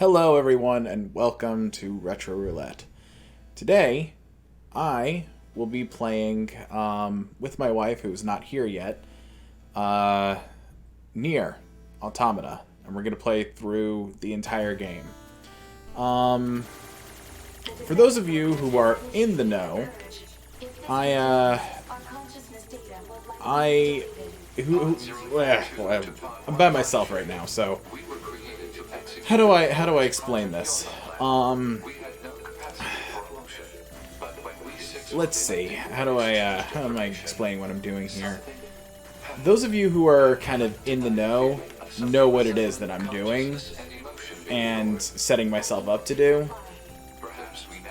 Hello everyone and welcome to Retro Roulette. Today, I will be playing with my wife, who's not here yet, Nier, Automata, and we're going to play through the entire game. For those of you who are in the know, I'm by myself right now, so how do I explain this? Let's see. How am I explaining what I'm doing here? Those of you who are kind of in the know what it is that I'm doing and setting myself up to do.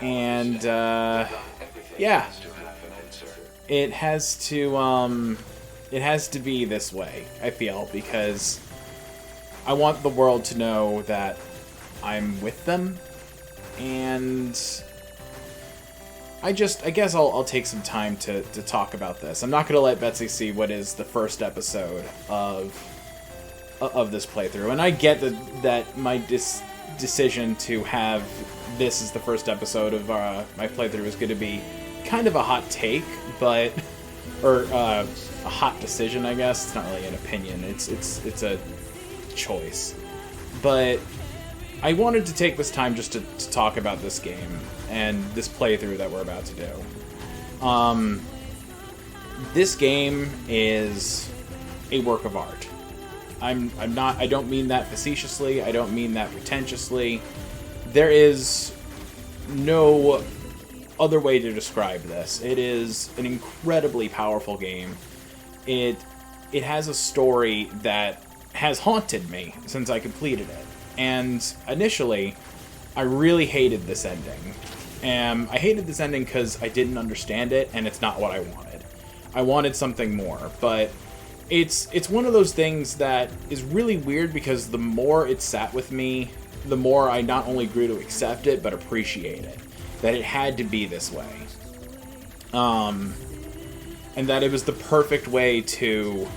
And yeah, it has to be this way, I feel, because I want the world to know that I'm with them, and I guess I'll take some time to talk about this. I'm not going to let Betsy see what is the first episode of this playthrough, and I get that my decision to have this as the first episode of my playthrough is going to be kind of a hot take, but or a hot decision, I guess. It's not really an opinion. It's a choice. But I wanted to take this time just to talk about this game and this playthrough that we're about to do. This game is a work of art. I don't mean that facetiously. I don't mean that pretentiously. There is no other way to describe this. It is an incredibly powerful game. It has a story that has haunted me since I completed it. And initially, I really hated this ending. I hated this ending because I didn't understand it, and it's not what I wanted. I wanted something more, but it's one of those things that is really weird because the more it sat with me, the more I not only grew to accept it, but appreciate it. That it had to be this way. And that it was the perfect way to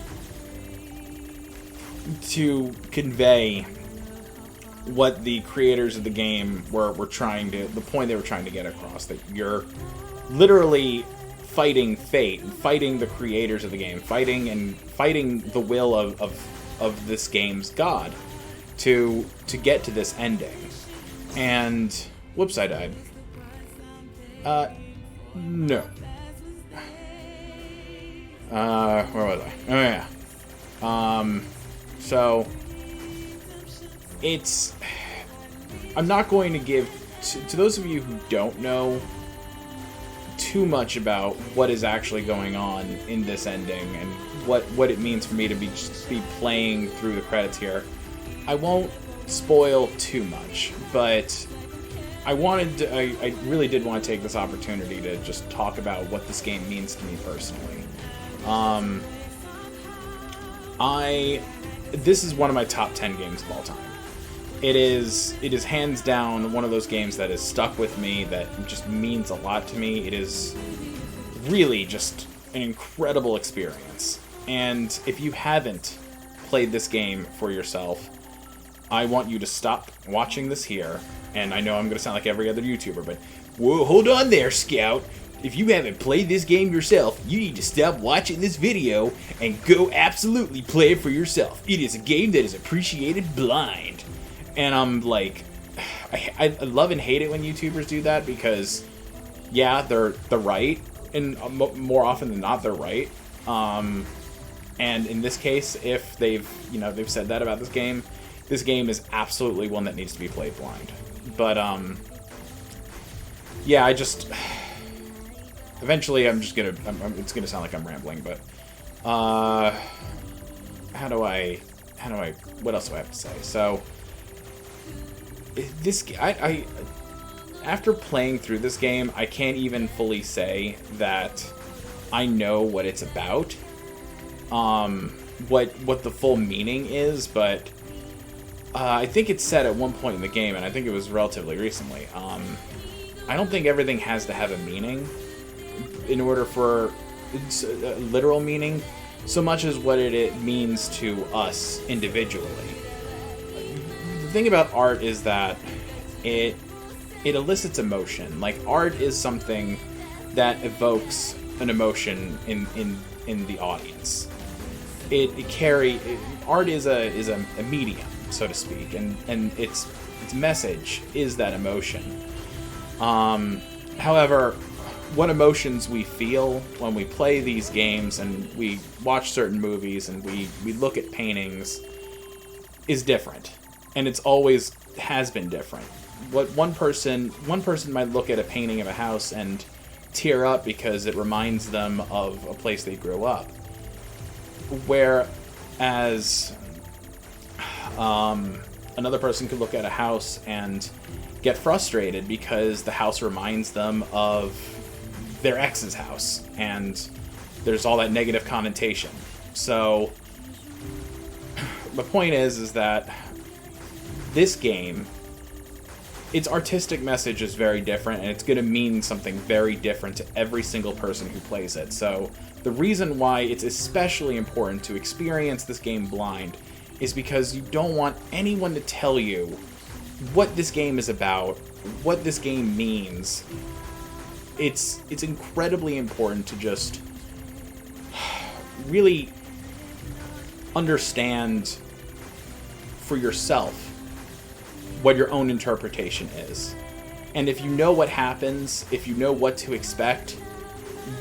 convey what the creators of the game were trying to, the point they were trying to get across, that you're literally fighting fate, fighting the creators of the game, fighting the will of this game's god to get to this ending. And whoops, I died. No. Where was I? Oh yeah. So I'm not going to give to those of you who don't know too much about what is actually going on in this ending and what it means for me to be playing through the credits here. I won't spoil too much, but I really did want to take this opportunity to just talk about what this game means to me personally. This is one of my top 10 games of all time. It is hands down one of those games that has stuck with me, that just means a lot to me. It is really just an incredible experience. And if you haven't played this game for yourself, I want you to stop watching this here. And I know I'm going to sound like every other YouTuber, but whoa, hold on there, Scout. If you haven't played this game yourself, you need to stop watching this video and go absolutely play it for yourself. It is a game that is appreciated blind. And I'm like, I love and hate it when YouTubers do that because, yeah, they're right, and more often than not, they're right. And in this case, if they've said that about this game is absolutely one that needs to be played blind. But yeah, eventually it's gonna sound like I'm rambling, but what else do I have to say? So after playing through this game, I can't even fully say that I know what it's about, what the full meaning is, but I think it's said at one point in the game, and I think it was relatively recently, I don't think everything has to have a meaning in order for a literal meaning, so much as what it means to us individually. thing about art is that it elicits emotion. Like, art is something that evokes an emotion in the audience. Art is a medium, so to speak, and its message is that emotion. However, what emotions we feel when we play these games and we watch certain movies and we look at paintings is different, and it's always has been different. What one person might look at a painting of a house and tear up because it reminds them of a place they grew up, whereas another person could look at a house and get frustrated because the house reminds them of their ex's house, and there's all that negative connotation. So the point is that this game, its artistic message is very different, and it's going to mean something very different to every single person who plays it. So the reason why it's especially important to experience this game blind is because you don't want anyone to tell you what this game is about, what this game means. It's incredibly important to just really understand for yourself what your own interpretation is. And if you know what happens, if you know what to expect,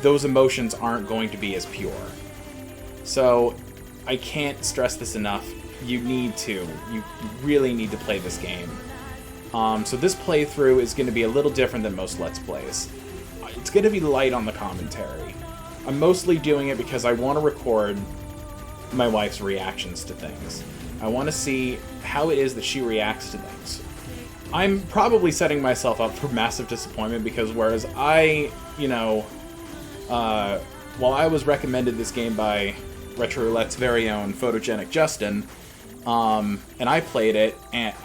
those emotions aren't going to be as pure. So I can't stress this enough. You really need to play this game. So this playthrough is going to be a little different than most Let's Plays. It's going to be light on the commentary. I'm mostly doing it because I want to record my wife's reactions to things. I want to see how it is that she reacts to things. I'm probably setting myself up for massive disappointment because whereas while I was recommended this game by Retro Roulette's very own Photogenic Justin, and I played it, and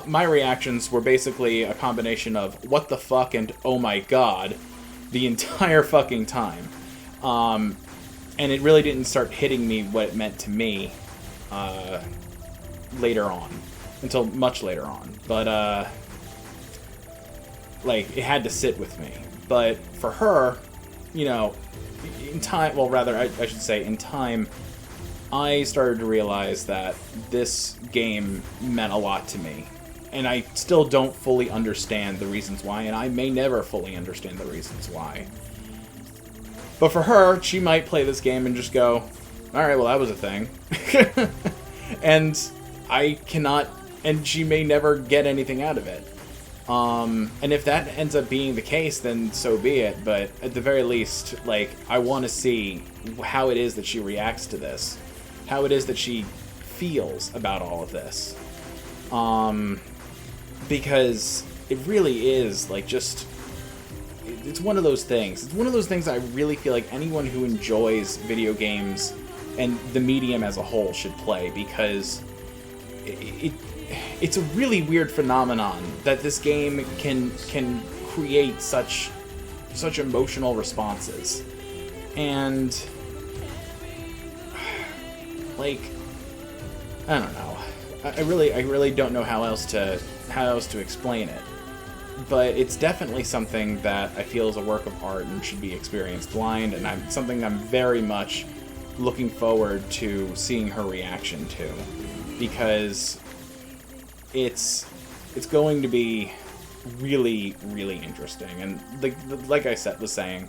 my reactions were basically a combination of what the fuck and oh my god the entire fucking time. And it really didn't start hitting me what it meant to me later on, until much later on. But it had to sit with me. But for her, in time, I should say in time, I started to realize that this game meant a lot to me. And I still don't fully understand the reasons why, and I may never fully understand the reasons why. But for her, she might play this game and just go, alright, well, that was a thing. And I cannot, and she may never get anything out of it. And if that ends up being the case, then so be it. But at the very least, I want to see how it is that she reacts to this. How it is that she feels about all of this. Because it really is, it's one of those things. It's one of those things that I really feel like anyone who enjoys video games and the medium as a whole should play, because it's a really weird phenomenon that this game can create such emotional responses. And I don't know. I really don't know how else to explain it. But it's definitely something that I feel is a work of art and should be experienced blind, and something I'm very much looking forward to seeing her reaction to, because it's going to be really, really interesting. And like I was saying,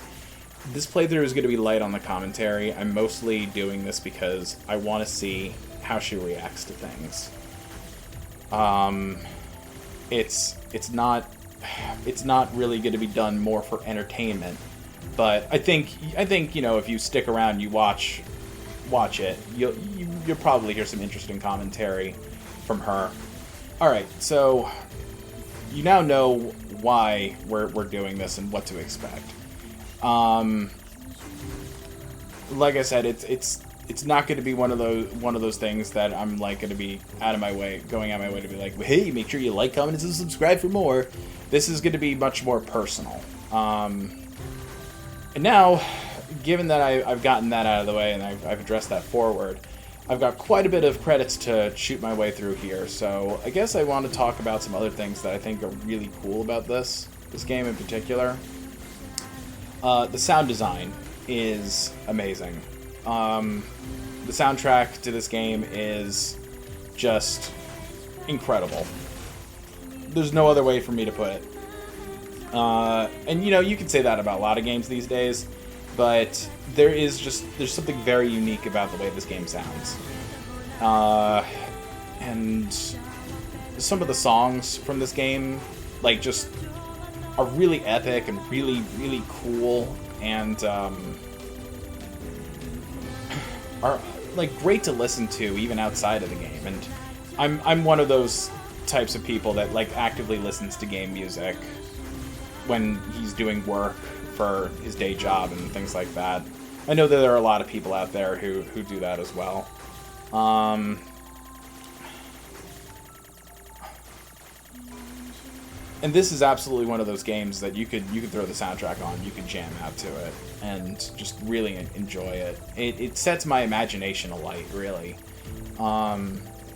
this playthrough is going to be light on the commentary. I'm mostly doing this because I want to see how she reacts to things. It's not really going to be done more for entertainment, but I think if you stick around, you watch it, you'll probably hear some interesting commentary from her. All right, so you now know why we're doing this and what to expect. Like I said, it's not going to be one of those things that I'm going to be going out of my way to be like, hey, make sure you like, comment, and subscribe for more. This is going to be much more personal. And now, given that I've gotten that out of the way and I've addressed that forward, I've got quite a bit of credits to shoot my way through here, so I guess I want to talk about some other things that I think are really cool about this game in particular. The sound design is amazing. The soundtrack to this game is just incredible. There's no other way for me to put it. And you know, you could say that about a lot of games these days, but there's something very unique about the way this game sounds. And some of the songs from this game, like, just are really epic and really, really cool, and are like great to listen to even outside of the game. And I'm one of those types of people that like actively listens to game music when he's doing work for his day job and things like that. I know that there are a lot of people out there who do that as well. And this is absolutely one of those games that you could throw the soundtrack on, you could jam out to it, and just really enjoy it. It sets my imagination alight, really.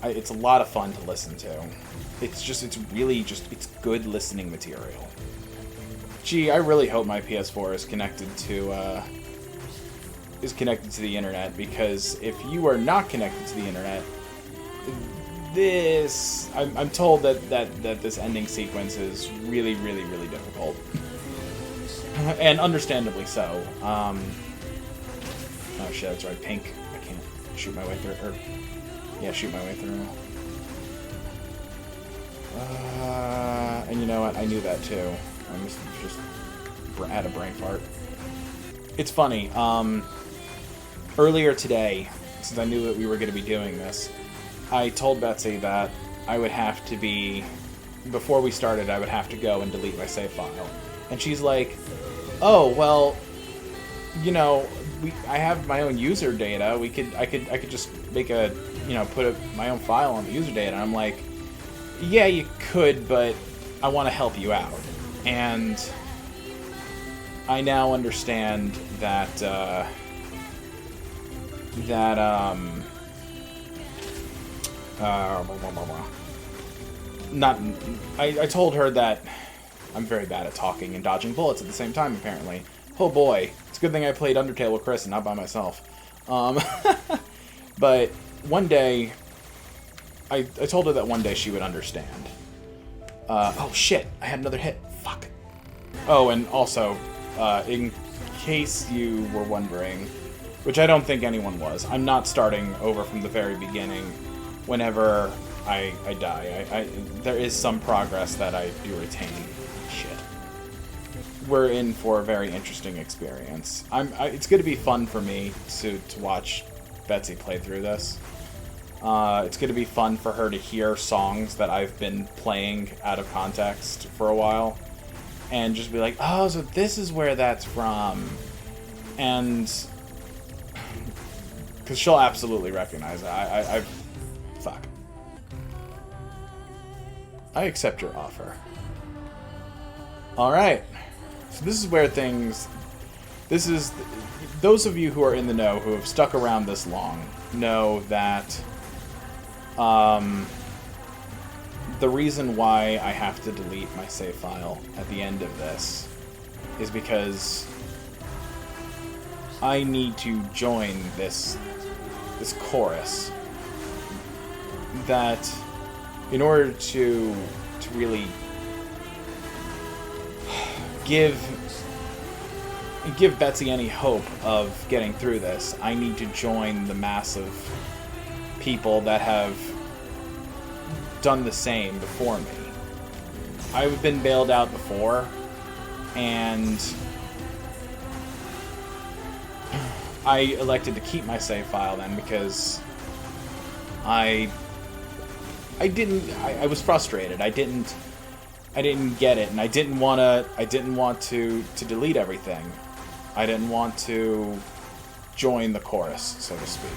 It's a lot of fun to listen to. It's good listening material. Gee, I really hope my PS4 is connected to the internet, because if you are not connected to the internet, I'm told that this ending sequence is really, really, really difficult. And understandably so. Oh shit, that's right, pink. I can't shoot my way through, shoot my way through. And you know what, I knew that too. I just had a brain fart. It's funny, earlier today, since I knew that we were going to be doing this, I told Betsy that I would have to before we started, I would have to go and delete my save file. And she's like, oh, well, you know, I have my own user data. I could just make put my own file on the user data. And I'm like, yeah, you could, but I want to help you out. And I now understand that, I told her that I'm very bad at talking and dodging bullets at the same time, apparently. Oh boy, it's a good thing I played Undertale with Chris and not by myself. But one day, I told her that one day she would understand. Oh shit, I had another hit. Fuck. Oh, and also, in case you were wondering, which I don't think anyone was, I'm not starting over from the very beginning whenever I die. There is some progress that I do retain. Shit. We're in for a very interesting experience. It's going to be fun for me to watch Betsy play through this. It's going to be fun for her to hear songs that I've been playing out of context for a while, and just be like, oh, so this is where that's from. And because she'll absolutely recognize it. Fuck. I accept your offer. Alright. So this is where those of you who are in the know, who have stuck around this long, know that the reason why I have to delete my save file at the end of this is because I need to join this chorus that, in order to really give Betsy any hope of getting through this, I need to join the mass of people that have done the same before me. I've been bailed out before, and I elected to keep my save file then because I was frustrated. I didn't get it, and I didn't want to delete everything. I didn't want to join the chorus, so to speak.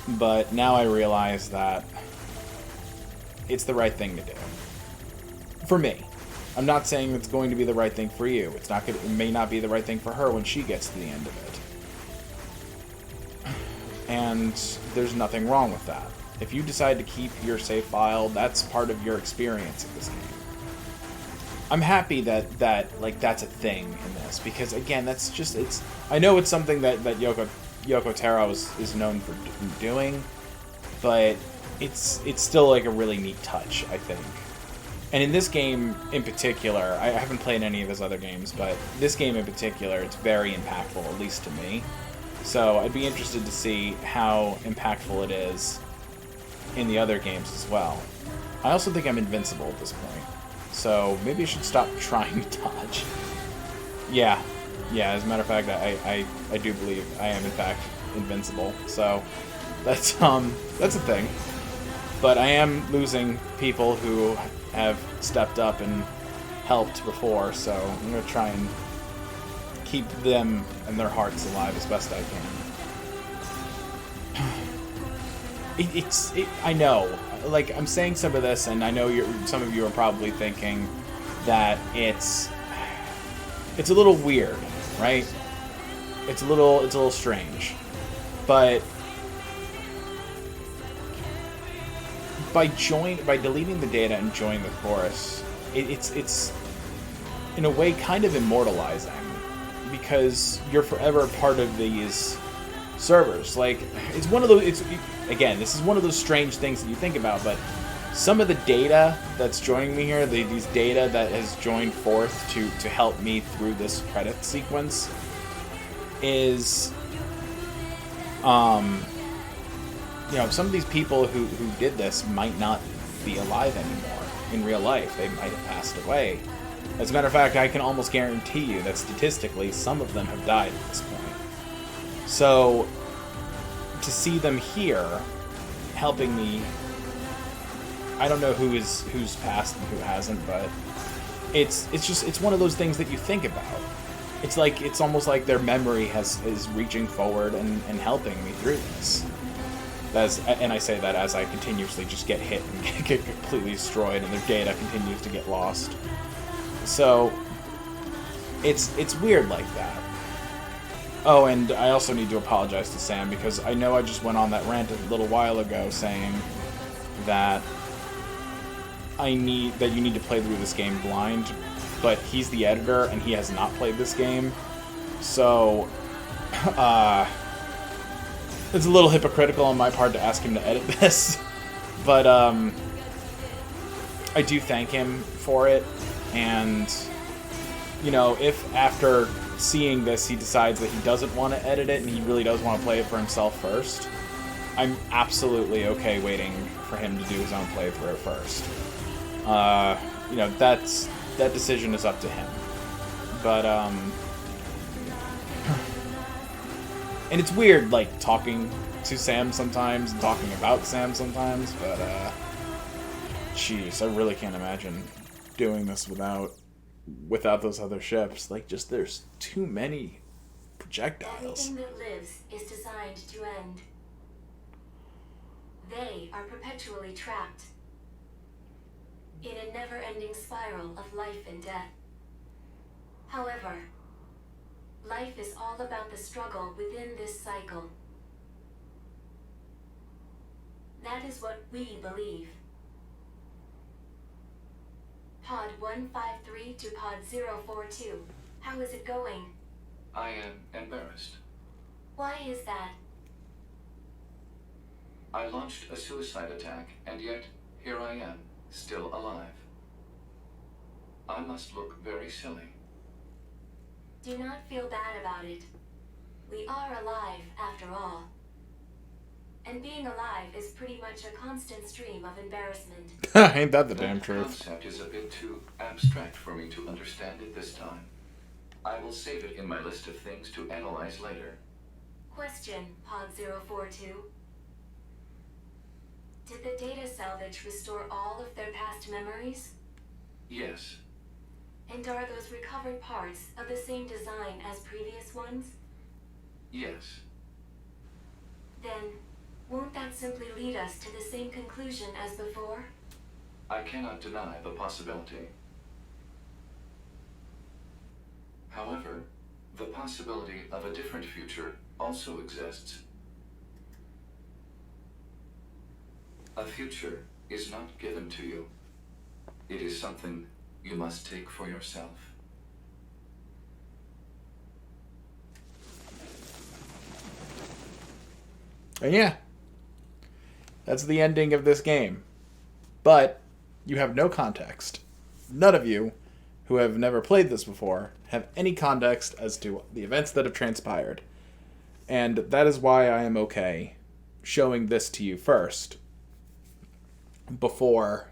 But now I realize that it's the right thing to do. For me. I'm not saying it's going to be the right thing for you. It may not be the right thing for her when she gets to the end of it. And there's nothing wrong with that. If you decide to keep your save file, that's part of your experience of this game. I'm happy that that's a thing in this, because again, that's just, it's, I know it's something that Yoko Taro is known for doing, but it's still like a really neat touch, I think. And in this game in particular, I haven't played any of his other games, but this game in particular, it's very impactful, at least to me. So I'd be interested to see how impactful it is in the other games as well. I also think I'm invincible at this point, so maybe I should stop trying to dodge. Yeah, as a matter of fact, I do believe I am in fact invincible, so that's a thing. But I am losing people who have stepped up and helped before, so I'm going to try and keep them and their hearts alive as best I can. I know, like, I'm saying some of this, and I know some of you are probably thinking that it's a little weird, right? It's a little strange, but by deleting the data and joining the chorus, it's in a way kind of immortalizing, because you're forever a part of these servers. Like, it's one of those, again, this is one of those strange things that you think about, but some of the data that's joining me here, these data that has joined forth to help me through this credit sequence, is some of these people who did this might not be alive anymore in real life. They might have passed away. As a matter of fact, I can almost guarantee you that statistically some of them have died at this point. So to see them here helping me, I don't know who's passed and who hasn't, but it's one of those things that you think about. It's almost like their memory is reaching forward and helping me through this. And I say that as I continuously just get hit and get completely destroyed, and their data continues to get lost. So it's weird like that. Oh, and I also need to apologize to Sam, because I know I just went on that rant a little while ago saying that you need to play through this game blind, but he's the editor and he has not played this game, so it's a little hypocritical on my part to ask him to edit this, but I do thank him for it. And if after seeing this he decides that he doesn't want to edit it and he really does want to play it for himself first, I'm absolutely okay waiting for him to do his own playthrough first. That decision is up to him. But and it's weird, like, talking to Sam sometimes and talking about Sam sometimes, but jeez, I really can't imagine doing this without those other ships. Like, just, there's too many projectiles. Everything that lives is designed to end. They are perpetually trapped in a never-ending spiral of life and death. However, life is all about the struggle within this cycle. That is what we believe. Pod 153 to Pod 042. How is it going? I am embarrassed. Why is that? I launched a suicide attack, and yet here I am, still alive. I must look very silly. Do not feel bad about it. We are alive, after all. And being alive is pretty much a constant stream of embarrassment. Ain't that the damn truth? The concept is a bit too abstract for me to understand it this time. I will save it in my list of things to analyze later. Question, Pod 042. Did the data salvage restore all of their past memories? Yes. And are those recovered parts of the same design as previous ones? Yes. Then, won't that simply lead us to the same conclusion as before? I cannot deny the possibility. However, the possibility of a different future also exists. A future is not given to you. It is something you must take for yourself. And yeah, that's the ending of this game. But you have no context. None of you who have never played this before have any context as to the events that have transpired. And that is why I am okay showing this to you first before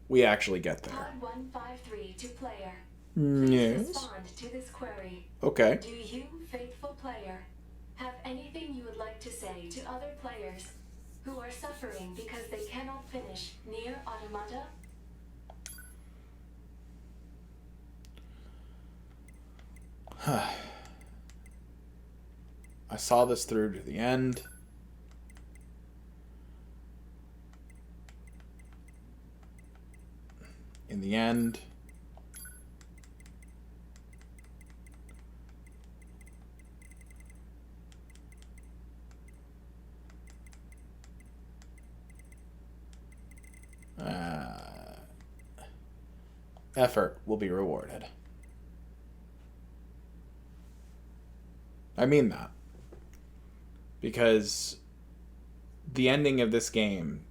we actually get there. Pod 153 to player. Please Yes. respond to this query. Okay. Do you, faithful player, have anything you would like to say to other players who are suffering because they cannot finish Nier Automata? I saw this through to the end. In the end, effort will be rewarded. I mean that. Because the ending of this game,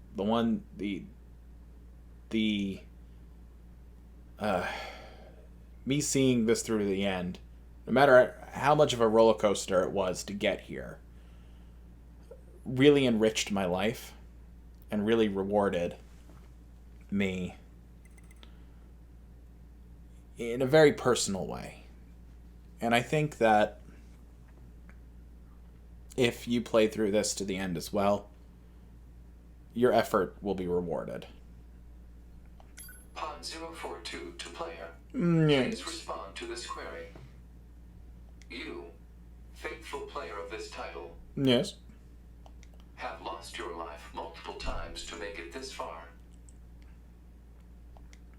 me seeing this through to the end, no matter how much of a roller coaster it was to get here, really enriched my life and really rewarded me in a very personal way. And I think that if you play through this to the end as well, your effort will be rewarded. Pod 042 to player. Yes. Please respond to this query. You, faithful player of this title, Yes. have lost your life multiple times to make it this far.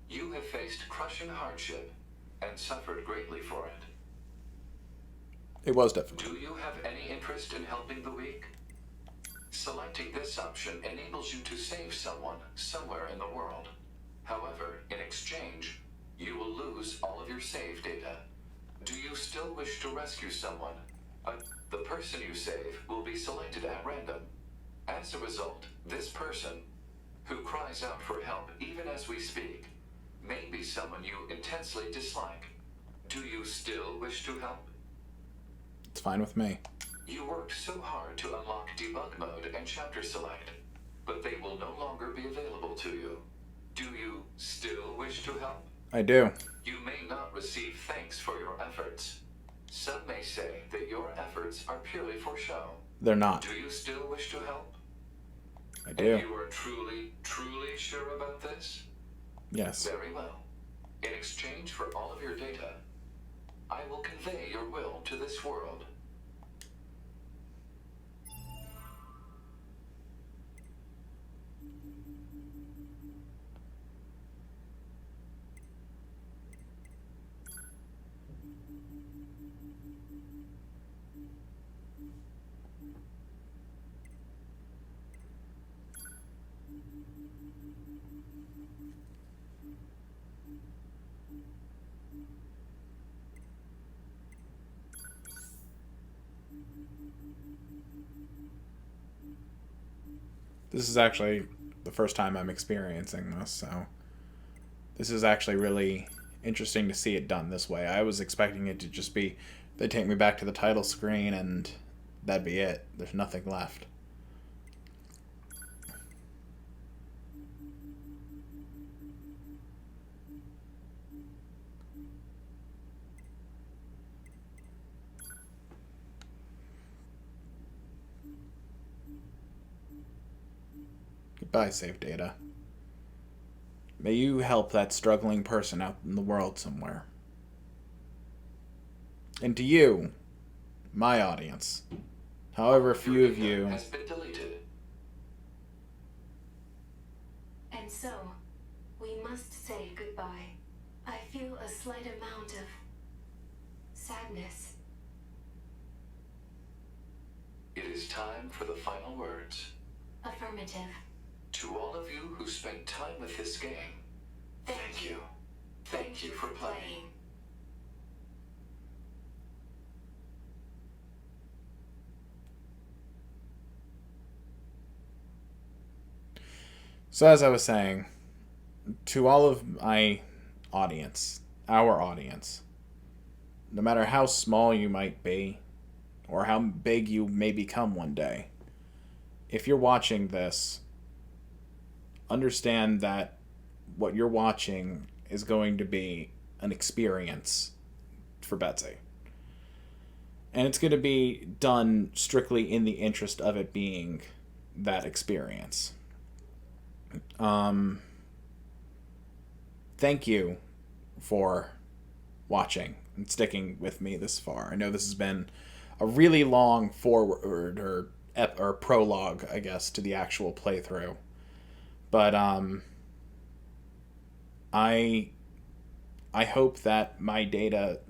You have faced crushing hardship and suffered greatly for it. It was difficult. Do you have any interest in helping the weak? Selecting this option enables you to save someone somewhere in the world. However, in exchange, you will lose all of your save data. Do you still wish to rescue someone? The person you save will be selected at random. As a result, this person, who cries out for help even as we speak, may be someone you intensely dislike. Do you still wish to help? It's fine with me. You worked so hard to unlock debug mode and chapter select, but they will no longer be available to you. Do you still wish to help? I do. You may not receive thanks for your efforts. Some may say that your efforts are purely for show. They're not. Do you still wish to help? I do. And you are truly, truly sure about this? Yes. Very well. In exchange for all of your data, I will convey your will to this world. This is actually the first time I'm experiencing this, so this is actually really interesting to see it done this way. I was expecting it to just be, they take me back to the title screen and that'd be it. There's nothing left. Goodbye, save data. May you help that struggling person out in the world somewhere. And to you, my audience, however few of you... has been deleted. And so, we must say goodbye. I feel a slight amount of sadness. It is time for the final words. Affirmative. To all of you who spent time with this game, thank you. Thank you for playing. So as I was saying, to all of my audience, our audience, no matter how small you might be, or how big you may become one day, if you're watching this, understand that what you're watching is going to be an experience for Betsy. And it's going to be done strictly in the interest of it being that experience. Thank you for watching and sticking with me this far. I know this has been a really long forward or prologue, I guess, to the actual playthrough. But I hope that my data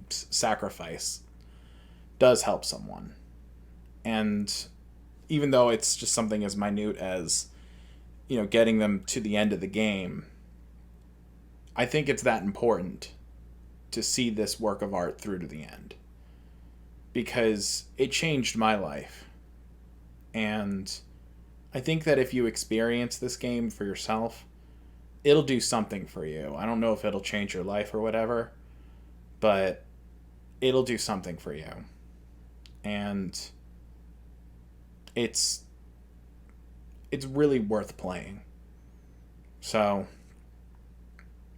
sacrifice does help someone. And even though it's just something as minute as, getting them to the end of the game, I think it's that important to see this work of art through to the end. Because it changed my life. And I think that if you experience this game for yourself, it'll do something for you. I don't know if it'll change your life or whatever, but it'll do something for you. And it's really worth playing. So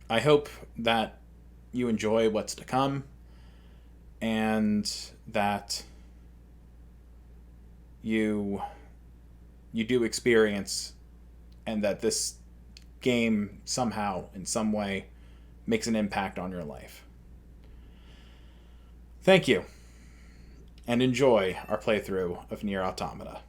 I hope that you enjoy what's to come, and that you do experience, and that this game somehow, in some way, makes an impact on your life. Thank you, and enjoy our playthrough of Nier Automata.